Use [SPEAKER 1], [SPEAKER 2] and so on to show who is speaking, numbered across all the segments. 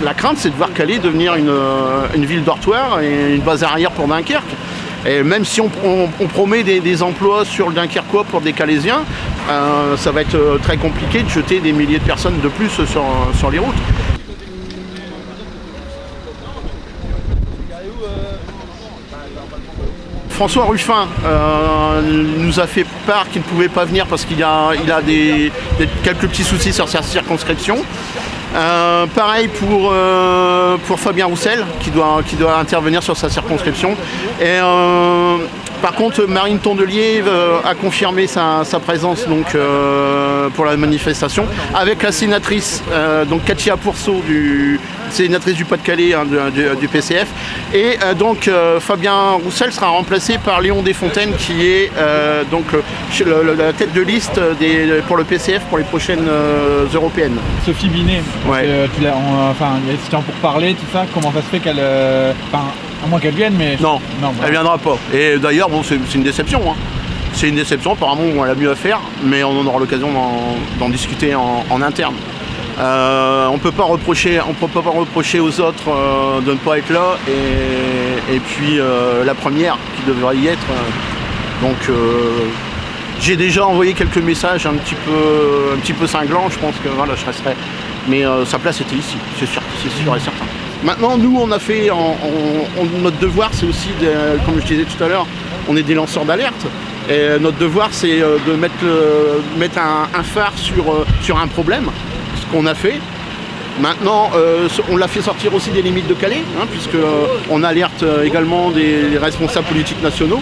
[SPEAKER 1] la crainte, c'est de voir Calais devenir une ville dortoir et une base arrière pour Dunkerque. Et même si on promet des emplois sur le Dunkerquois pour des Calaisiens, ça va être très compliqué de jeter des milliers de personnes de plus sur les routes. François Ruffin nous a fait part qu'il ne pouvait pas venir parce qu'il a quelques petits soucis sur sa circonscription. Pareil pour Fabien Roussel qui doit intervenir sur sa circonscription. Et par contre, Marine Tondelier a confirmé sa présence donc, pour la manifestation avec la sénatrice donc Katia Pourceau, sénatrice du Pas-de-Calais du PCF. Et donc Fabien Roussel sera remplacé par Léon Desfontaines qui est donc la tête de liste pour le PCF pour les prochaines européennes.
[SPEAKER 2] Sophie Binet,
[SPEAKER 1] ouais.
[SPEAKER 2] C'était pour parler, tout ça, comment ça se fait qu'elle... à moins qu'elle vienne, mais...
[SPEAKER 1] Non,
[SPEAKER 2] voilà.
[SPEAKER 1] Elle viendra pas. Et d'ailleurs, bon, c'est une déception. Hein. C'est une déception, apparemment elle a mieux à faire, mais on en aura l'occasion d'en discuter en interne. On ne peut pas reprocher aux autres de ne pas être là, et puis la première qui devrait y être. Donc j'ai déjà envoyé quelques messages un petit peu cinglants, je pense que voilà, je resterai. Mais sa place était ici, c'est sûr et certain. Maintenant, nous, on a fait, notre devoir, c'est aussi, comme je disais tout à l'heure, on est des lanceurs d'alerte. Et notre devoir, c'est de mettre un phare sur un problème, ce qu'on a fait. Maintenant, on l'a fait sortir aussi des limites de Calais, puisqu'on alerte également des responsables politiques nationaux.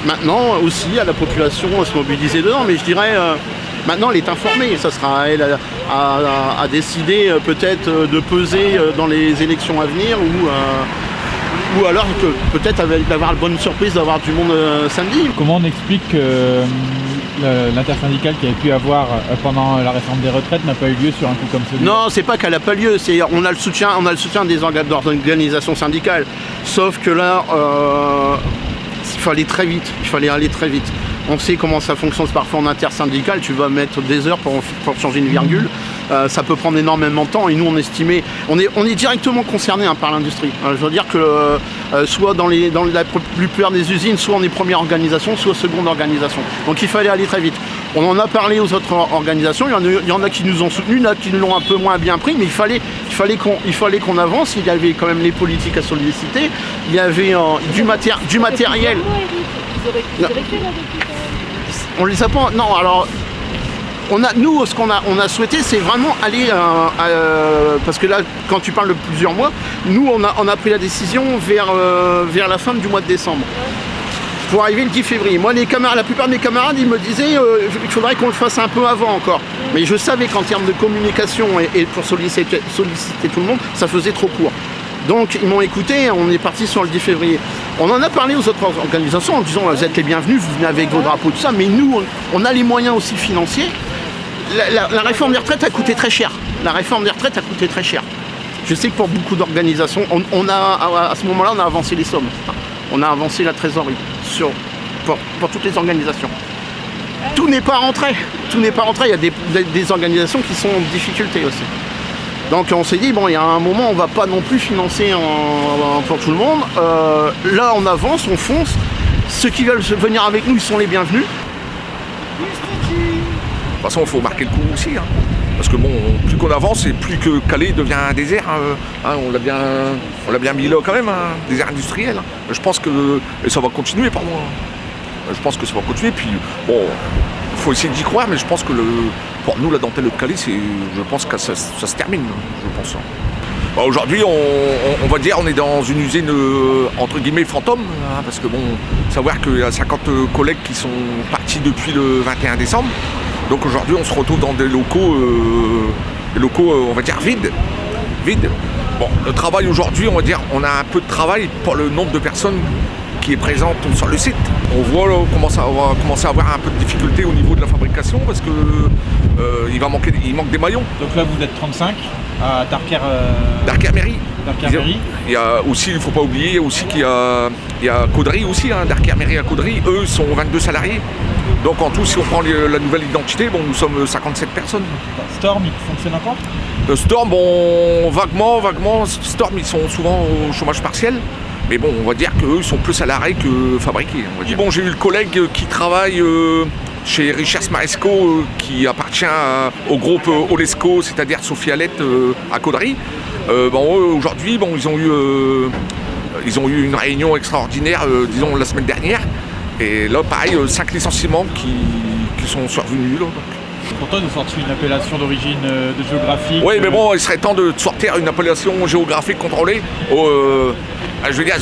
[SPEAKER 1] Maintenant, aussi, à la population à se mobiliser dedans. Mais je dirais, maintenant, elle est informée. Ça sera à elle à décider peut-être de peser dans les élections à venir ou alors peut-être d'avoir la bonne surprise d'avoir du monde samedi.
[SPEAKER 2] Comment on explique que l'intersyndicale qu'il y avait pu avoir pendant la réforme des retraites n'a pas eu lieu sur un coup comme celui-là?
[SPEAKER 1] Non, c'est pas qu'elle n'a pas lieu, on a le soutien des organisations syndicales. Sauf que là, il fallait aller très vite. On sait comment ça fonctionne parfois en intersyndical, tu vas mettre des heures pour changer une virgule, ça peut prendre énormément de temps et nous on estimait, on est directement concerné par l'industrie. Je veux dire que soit dans la plupart des usines, soit on est première organisation, soit seconde organisation. Donc il fallait aller très vite. On en a parlé aux autres organisations, il y en a qui nous ont soutenus, il y en a qui nous l'ont un peu moins bien pris, mais il fallait qu'on avance, il y avait quand même les politiques à solliciter, il y avait du matériel. On les a pas. Non, alors nous, ce qu'on a souhaité, c'est vraiment aller parce que là, quand tu parles de plusieurs mois, nous on a pris la décision vers la fin du mois de décembre pour arriver le 10 février. Moi, la plupart de mes camarades, ils me disaient il faudrait qu'on le fasse un peu avant encore. Mais je savais qu'en termes de communication et pour solliciter tout le monde, ça faisait trop court. Donc ils m'ont écouté, on est parti sur le 10 février. On en a parlé aux autres organisations en disant vous êtes les bienvenus, vous venez avec vos drapeaux, tout ça, mais nous, on a les moyens aussi financiers. La réforme des retraites a coûté très cher. Je sais que pour beaucoup d'organisations, à ce moment-là, on a avancé les sommes. On a avancé la trésorerie pour toutes les organisations. Tout n'est pas rentré. Il y a des organisations qui sont en difficulté aussi. Donc on s'est dit, bon, il y a un moment, on ne va pas non plus financer pour tout le monde. Là, on avance, on fonce. Ceux qui veulent venir avec nous, ils sont les bienvenus.
[SPEAKER 3] De toute façon, il faut marquer le coup aussi. Parce que bon, plus qu'on avance et plus que Calais devient un désert. On l'a bien mis là quand même, un désert industriel. Je pense que ça va continuer, pardon. Je pense que ça va continuer. Puis bon, il faut essayer d'y croire, mais je pense que pour nous, la dentelle de Calais, je pense que ça se termine, je pense. Aujourd'hui, on va dire on est dans une usine entre guillemets fantôme, parce que bon, savoir qu'il y a 50 collègues qui sont partis depuis le 21 décembre. Donc aujourd'hui, on se retrouve dans des locaux, on va dire vides. Bon, le travail aujourd'hui, on va dire, on a un peu de travail pour le nombre de personnes qui est présente sur le site. On voit on va commencer à avoir un peu de difficulté au niveau de la fabrication parce que il manque des maillons.
[SPEAKER 2] Donc là vous êtes 35 à
[SPEAKER 3] Darker-Mairie. Il y a aussi, il ne faut pas oublier aussi qu'il y a Caudry aussi, Darker-Mairie à Caudry, eux sont 22 salariés. Donc en tout, si on prend la nouvelle identité, bon, nous sommes 57 personnes.
[SPEAKER 2] Storm, il fonctionne encore?
[SPEAKER 3] Storm, bon, vaguement. Storm, ils sont souvent au chômage partiel. Mais bon, on va dire qu'eux, ils sont plus à l'arrêt que fabriqués. On va dire. Bon, j'ai eu le collègue qui travaille chez Richard Maresco, qui appartient au groupe Olesco, c'est-à-dire Sophie Alette à Caudry. Aujourd'hui, bon, ils ont eu une réunion extraordinaire, disons, la semaine dernière. Et là, pareil, 5 licenciements qui sont survenus. Là,
[SPEAKER 2] Pourtant, ils ont sorti une appellation d'origine géographique.
[SPEAKER 3] Oui, mais bon, il serait temps de sortir une appellation géographique contrôlée. Je veux dire,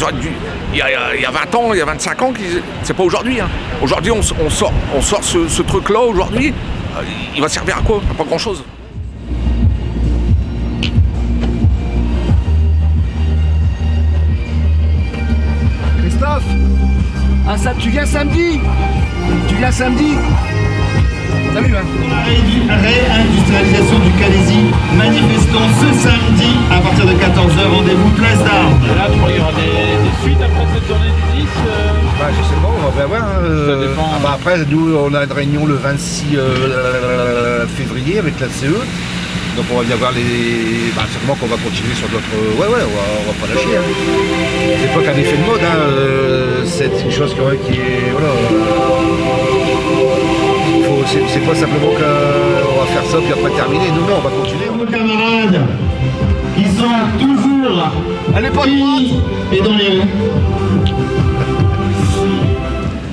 [SPEAKER 3] il y a 20 ans, il y a 25 ans, c'est pas aujourd'hui. Hein. Aujourd'hui, on sort ce truc-là, aujourd'hui, il va servir à quoi? À pas grand-chose.
[SPEAKER 4] Christophe, tu viens samedi? Salut, hein.
[SPEAKER 5] Pour la réindustrialisation du Calaisis, manifestons ce samedi à partir de 14h, rendez-vous Place d'Armes.
[SPEAKER 2] Là, tu crois qu'il y aura des suites après cette journée du 10
[SPEAKER 4] Je sais pas, on va voir.
[SPEAKER 2] Ça dépend.
[SPEAKER 4] Après, nous, on a une réunion le 26 février avec la CE. Donc on va bien voir sûrement qu'on va continuer sur d'autres. Ouais, on va pas lâcher. Hein. C'est pas qu'un effet de mode, hein. C'est une chose qui est. Voilà. C'est pas simplement qu'on va faire ça puis après terminer. Non, on va continuer.
[SPEAKER 5] Nos camarades qui sont toujours pris et dans les rues.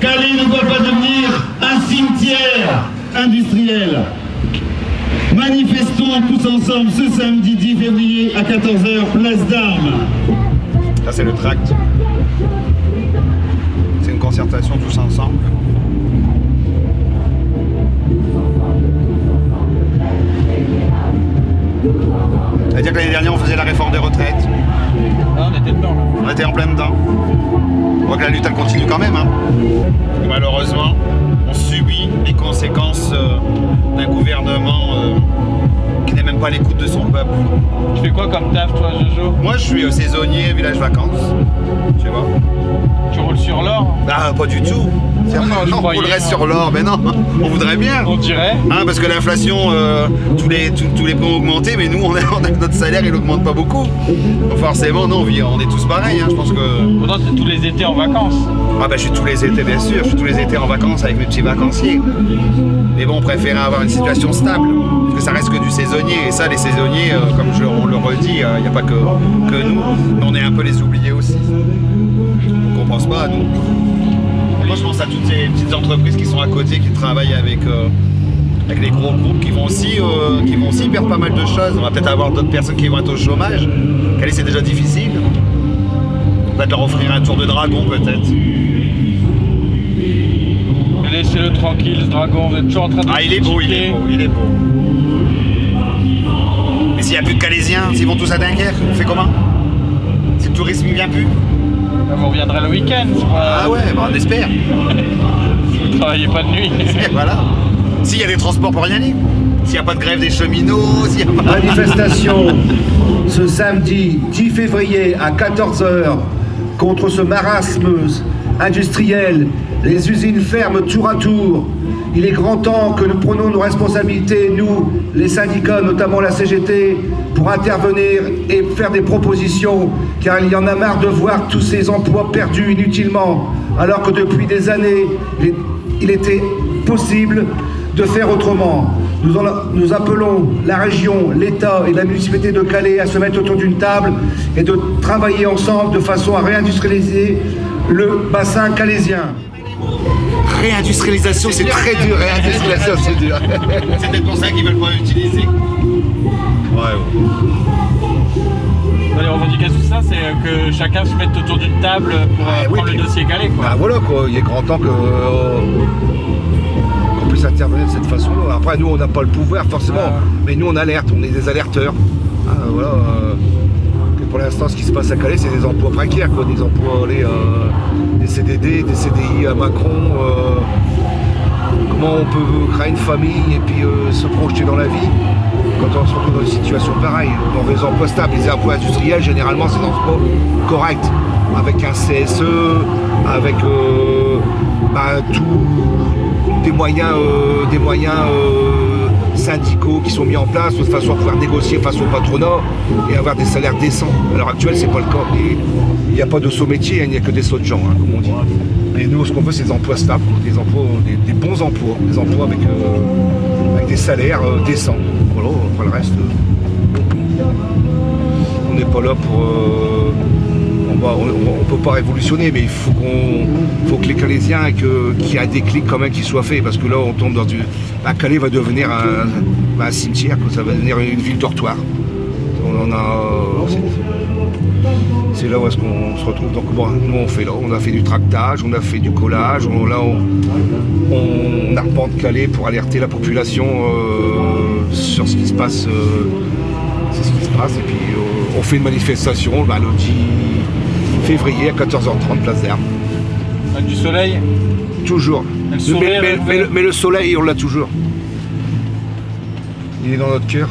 [SPEAKER 5] Calais ne doit pas devenir un cimetière industriel. Manifestons tous ensemble ce samedi 10 février à 14h, Place d'Armes.
[SPEAKER 4] Ça, c'est le tract. C'est une concertation tous ensemble. C'est-à-dire que l'année dernière, on faisait la réforme des retraites.
[SPEAKER 2] Ah, on était dedans, là.
[SPEAKER 4] On était en plein dedans. On voit que la lutte, elle continue quand même. Hein. Malheureusement, on subit les conséquences d'un gouvernement qui n'est même pas à l'écoute de son peuple.
[SPEAKER 2] Tu fais quoi comme taf, toi, Jojo?
[SPEAKER 4] Moi, je suis saisonnier, village vacances. Tu vois.
[SPEAKER 2] Tu roules sur l'or?
[SPEAKER 4] Ah, pas du tout.
[SPEAKER 2] je
[SPEAKER 4] On
[SPEAKER 2] croyais,
[SPEAKER 4] roulerait
[SPEAKER 2] moi.
[SPEAKER 4] sur l'or, mais non, on voudrait bien.
[SPEAKER 2] On dirait.
[SPEAKER 4] Hein, parce que l'inflation, tous les points ont augmenté, mais nous, on a notre salaire, il n'augmente pas beaucoup. Donc forcément, non, on est tous pareils. Hein, je pense que.
[SPEAKER 2] Pourtant, c'est tous les étés en vacances.
[SPEAKER 4] Ah bah je suis tous les étés, bien sûr. Je suis tous les étés en vacances avec mes petits vacanciers. Mais bon, on préférait avoir une situation stable, parce que ça reste que du saisonnier. Et ça, les saisonniers, comme on le redit, il n'y a pas que nous, mais on est un peu les oubliés aussi. Donc on pense pas à nous. Moi, je pense à toutes ces petites entreprises qui sont à côté, qui travaillent avec les gros groupes, qui vont aussi perdre pas mal de choses. On va peut-être avoir d'autres personnes qui vont être au chômage. Calais, c'est déjà difficile. On va leur offrir un tour de dragon, peut-être.
[SPEAKER 2] Mais laissez-le tranquille, ce dragon, vous êtes toujours en train de...
[SPEAKER 4] Ah, il est beau. Mais s'il n'y a plus de Calaisiens, s'ils vont tous à Dunkerque, on fait comment? Si le tourisme ne vient plus?
[SPEAKER 2] Vous reviendrez le week-end.
[SPEAKER 4] Ah ouais, on espère.
[SPEAKER 2] Vous ne travaillez pas de nuit.
[SPEAKER 4] Voilà. S'il y a des transports pour rien dire. S'il n'y a pas de grève des cheminots, s'il n'y a pas...
[SPEAKER 6] Manifestation ce samedi 10 février à 14h contre ce marasme industriel. Les usines ferment tour à tour. Il est grand temps que nous prenions nos responsabilités, nous, les syndicats, notamment la CGT, pour intervenir et faire des propositions, car il y en a marre de voir tous ces emplois perdus inutilement, alors que depuis des années, il était possible de faire autrement. Nous appelons la région, l'État et la municipalité de Calais à se mettre autour d'une table et de travailler ensemble de façon à réindustrialiser le bassin calaisien.
[SPEAKER 4] Réindustrialisation, c'est très dur. Réindustrialisation, c'est dur. C'est peut-être pour ça qu'ils ne veulent pas l'utiliser. Ouais.
[SPEAKER 2] Les revendications, ça, c'est que chacun se mette autour d'une table pour prendre le dossier Calais, quoi.
[SPEAKER 4] Bah voilà, quoi. Il est grand temps qu'on puisse intervenir de cette façon. Après, nous, on n'a pas le pouvoir, forcément. Mais nous, on alerte, on est des alerteurs. Voilà. Pour l'instant, ce qui se passe à Calais, c'est des emplois précaires, quoi. Des emplois, des CDD, des CDI à Macron. Comment on peut créer une famille et puis se projeter dans la vie quand on se retrouve dans une situation pareille. Dans des emplois stables, les emplois industriels, généralement, c'est des emplois corrects, avec un CSE, avec tout, des
[SPEAKER 6] moyens syndicaux qui sont mis en place de façon à pouvoir négocier face au patronat et avoir des salaires décents. À l'heure actuelle, c'est pas le cas. Il n'y a pas de saut métier, il n'y a que des sauts de gens, hein, comme on dit. Et nous, ce qu'on veut, c'est des emplois stables, des bons emplois, des emplois avec des salaires décents. Voilà, après le reste, on n'est pas là pour... on peut pas révolutionner, mais il faut que les Calaisiens, qu'il y ait un déclic quand même qui soit fait, parce que là, on tombe dans du... Calais va devenir un cimetière, ça va devenir une ville dortoir. C'est là où est-ce qu'on se retrouve. Donc bon, nous on a fait du tractage, on a fait du collage, on arpente Calais pour alerter la population sur ce qui se passe. C'est ce qui se passe. Et puis on fait une manifestation le 10 février à 14h30, place d'Armes.
[SPEAKER 2] Du soleil?
[SPEAKER 6] Toujours.
[SPEAKER 2] Le sourire,
[SPEAKER 6] mais le soleil, on l'a toujours. Il est dans notre cœur.